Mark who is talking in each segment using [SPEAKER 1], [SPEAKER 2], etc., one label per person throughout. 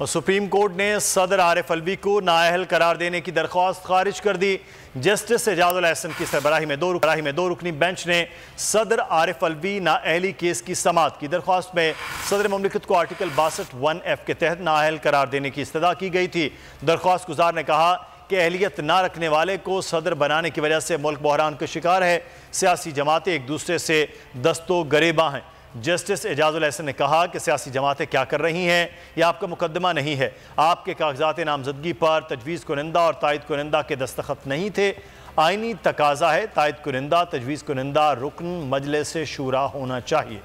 [SPEAKER 1] और supreme court ने सदर आरिफ अलवी को नाअहल करार देने की दरख्वास्त खारिज कर दी। जस्टिस एजाजुल एहसन की सरबराही में दो रुकनी बेंच ने सदर आरिफ अलवी नाअहली केस की समाअत की। दरख्वास्त में सदर मुमलिकत को आर्टिकल 62(1)(f) के तहत नाअहल करार देने की इस्तदा की गई थी। दरख्वास्त गुजार ने कहा कि अहलियत ना रखने वाले को सदर बनाने की वजह से मुल्क बहरान का शिकार है। सियासी जमातें एक दूसरे से दस्तो गरेबा हैं। जस्टिस एजाजुल एहसन ने कहा कि सियासी जमातें क्या कर रही हैं यह आपका मुकदमा नहीं है। आपके कागजात नामजदगी पर तजवीज़ कुनिंदा और तायद कुनिंदा के दस्तखत नहीं थे। आईनी तकाजा है तायद कुनिंदा तजवीज़ कुनिंदा रुकन मजलिस शूरा होना चाहिए।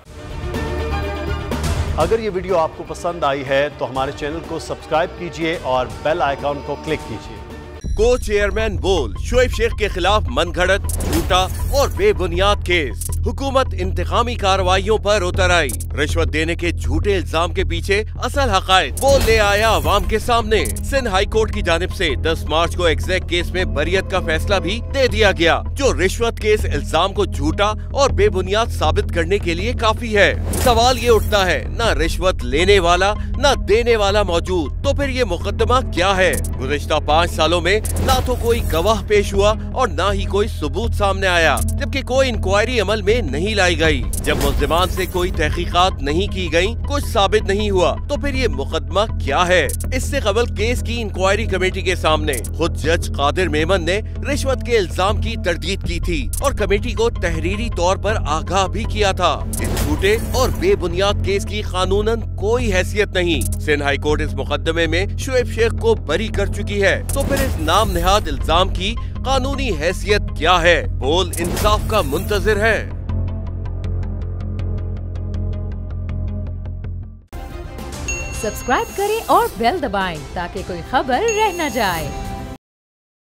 [SPEAKER 1] अगर ये वीडियो आपको पसंद आई है तो हमारे चैनल को सब्सक्राइब कीजिए और बेल आइकॉन को क्लिक कीजिए।
[SPEAKER 2] को चेयरमैन बोल शोएब शेख के खिलाफ मनगढ़ंत, झूठा और बेबुनियाद केस। हुकूमत इंतकामी कार्रवाइयों पर उतर आई। रिश्वत देने के झूठे इल्जाम के पीछे असल हकायक वो ले आया अवाम के सामने। सिंध हाई कोर्ट की जानिब से 10 मार्च को एग्जैक्ट केस में बरियत का फैसला भी दे दिया गया, जो रिश्वत केस इल्जाम को झूठा और बेबुनियाद साबित करने के लिए काफी है। सवाल ये उठता है, न रिश्वत लेने वाला न देने वाला मौजूद, तो फिर ये मुकदमा क्या है? गुज़िश्ता 5 सालों में ना तो कोई गवाह पेश हुआ और ना ही कोई सबूत सामने आया, जबकि कोई इंक्वायरी अमल में नहीं लाई गई। जब मुल्जिमान से कोई तहकीकात नहीं की गई, कुछ साबित नहीं हुआ, तो फिर ये मुकदमा क्या है? इससे कबल केस की इंक्वायरी कमेटी के सामने खुद जज कादिर मेमन ने रिश्वत के इल्जाम की तरदीद की थी और कमेटी को तहरीरी तौर पर आगाह भी किया था। इस झूठे और बेबुनियाद केस की कानूनन कोई हैसियत नहीं। सिंध हाई कोर्ट इस मुकदमे में शोएब शेख को बरी कर चुकी है, तो फिर इस नाम नेहाद इल्जाम की कानूनी हैसियत क्या है? बोल इंसाफ का मुंतजिर है।
[SPEAKER 3] सब्सक्राइब करें और बेल दबाएं ताकि कोई खबर रह न जाए।